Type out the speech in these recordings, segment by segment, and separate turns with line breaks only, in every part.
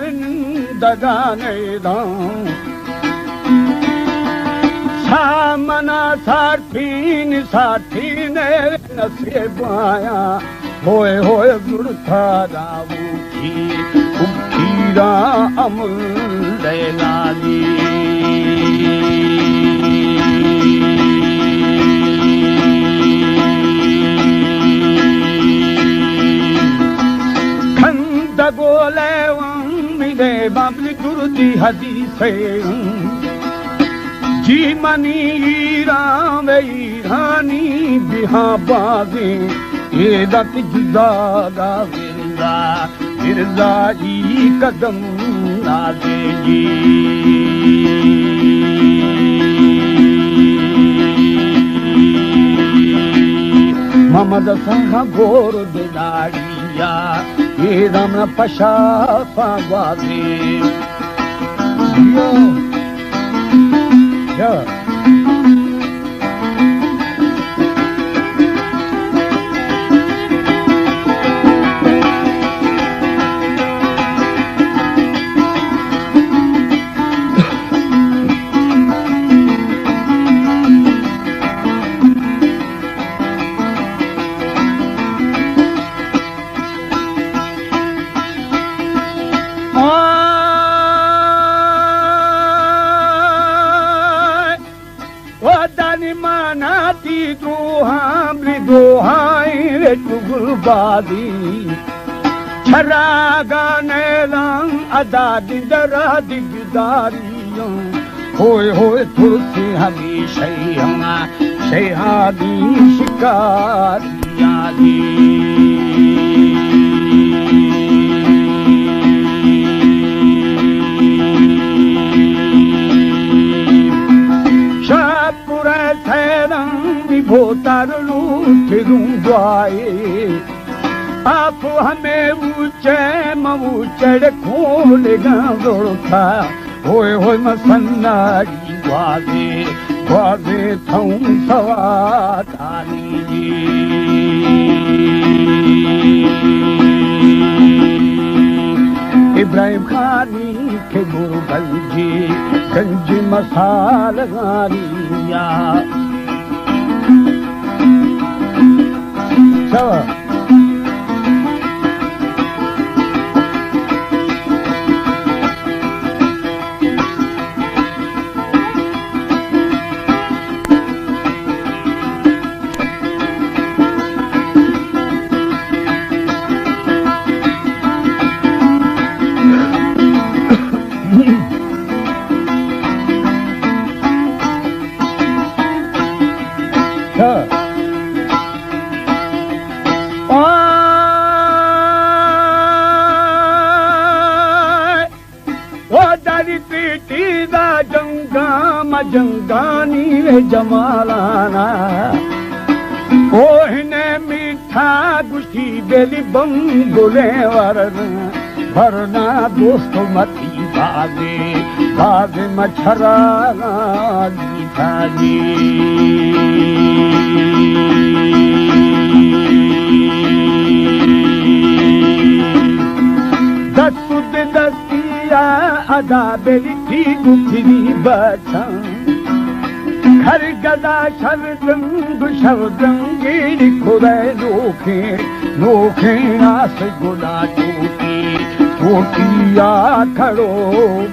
दगाने दाऊं सामना साथी ने नसीब आया होए होए गुड़था दाऊ की उठीरा अमल लाली खंद गोले मिले बाबली गुरुदी हदीसे जी मनी रानी बिहा बागे ये दत जुदा दा विरजा जी कदम नादे जी मोहम्मद संघा गोर दिदारिया ये रमना पशा पावागे Yeah. बादी छरागा नेलां अदा दिदरा दिगदारियों होए होए तुलसी हमेशा हमा शहादी शिकारिया दी शाहपुरा थैरं विभोतारलू थिरुंगाए आप हमें ऊंचे मऊचड़ खोल गांव था होए होए मसन्नारी वादे थऊं सवातानी जी इब्राहिम खानी के गुरु गंज मसाल गारिया जंगानी वे जमालाना ओ हिने मीठा गुशी बेली बंगुले वरन भरना दोस्त मती बागे मच्छराना मीठा जी दस्तिया अदा बेली थी गुथरी बचा हर गदा शब्दंगी खुदे नोखे आस गुला टूटिया खड़ो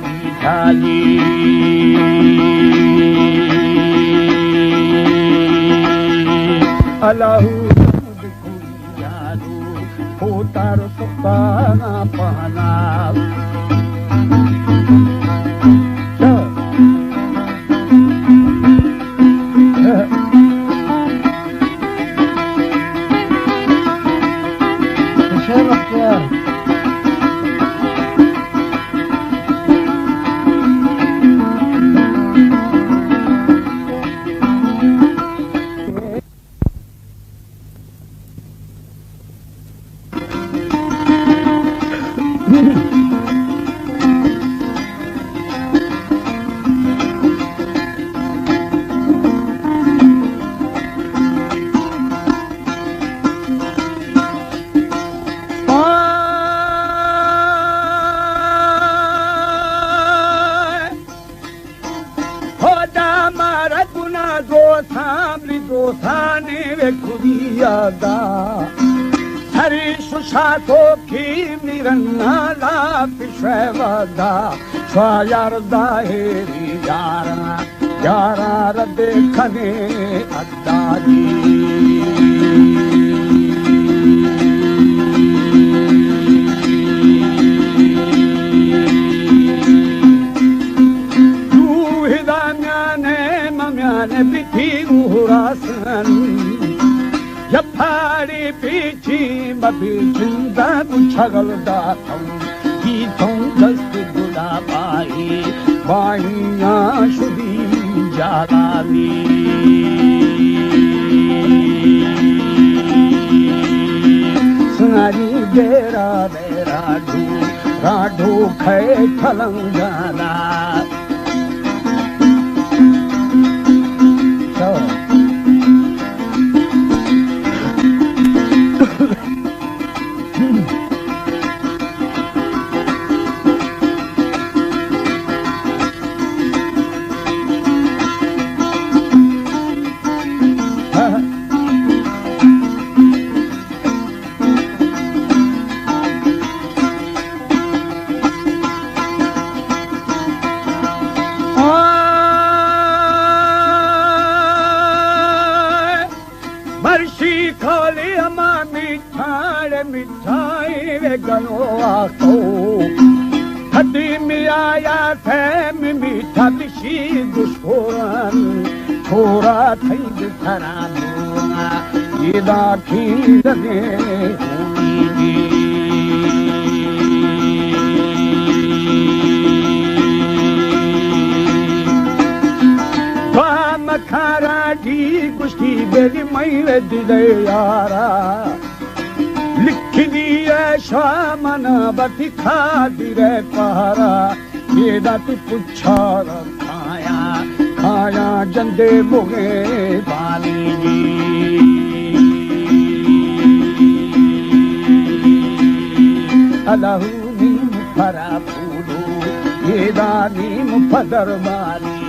मीठा जी अल्लाहू हो तारो सुपाना पहना हरी सुशाको की निरन्नाला पिशवदा स्वायारदा हेरी यारा यारा रदे खने अद्दाजी बिथी उरासन यफारी पीछी मबी जिंदा छगल दातम गीतों दस्त गुदा बाई बाइया शुदी जागावी सुनारी बेरा बेरा राडू खे खलंगाना मिठाई वे गनो आको थदी में आया थे मीठा बिशी दुश्मन थोड़ा थई दिखरा दूंगा ये दाखी लगे बाम खारा दी कुश्ती बेरी मई दिले यारा लिख दिए शामन बती खा दिरे पहारा ये दात पुछा खाया खाया जंदे बोगे बाली जी अलाहू नीम फरा फूलो ये दानीम फदर बाली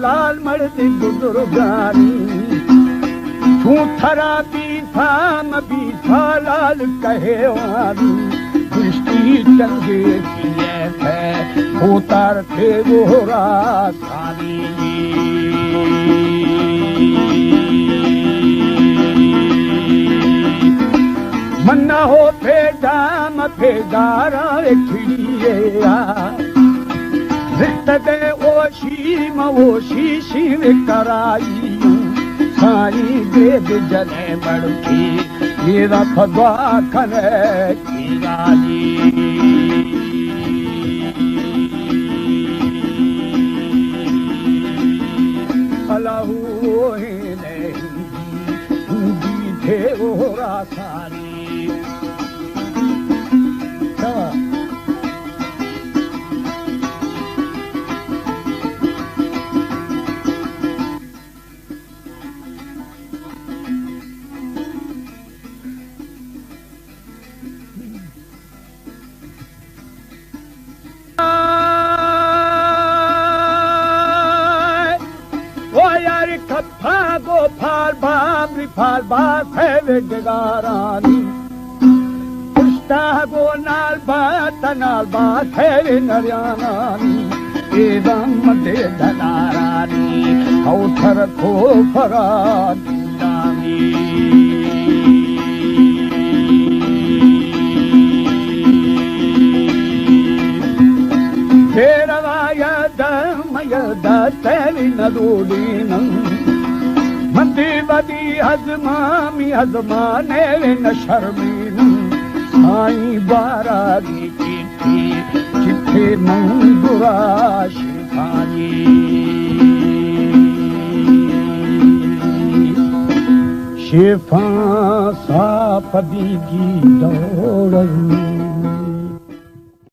लाल मर्दी बुजुर्गानी तू थरा बीठा न बीठा लाल कहे वाली दृष्टि चंगे किए थे उतार थे गोरा सानी मन्ना हो फेडा म फेडारा खिड़िया रिश्ते ओशी शिव कराई साई देव जने मड़की मेरा फदवा खने की गाली अलाहू ने थे ओरा सारी फाल बात है वे जगारानी पुष्टा गो नाल बात है वे नरियानानी एदम मदे धनारानी औथर खो फरानी तेरवाया दमय दतेवी नदूदीनं मंदी बदी हजमामी हजमाने न शर्मीन साई बारागी चिट्ठे मंगुरा शिफानी शेफा सापदी की दौड़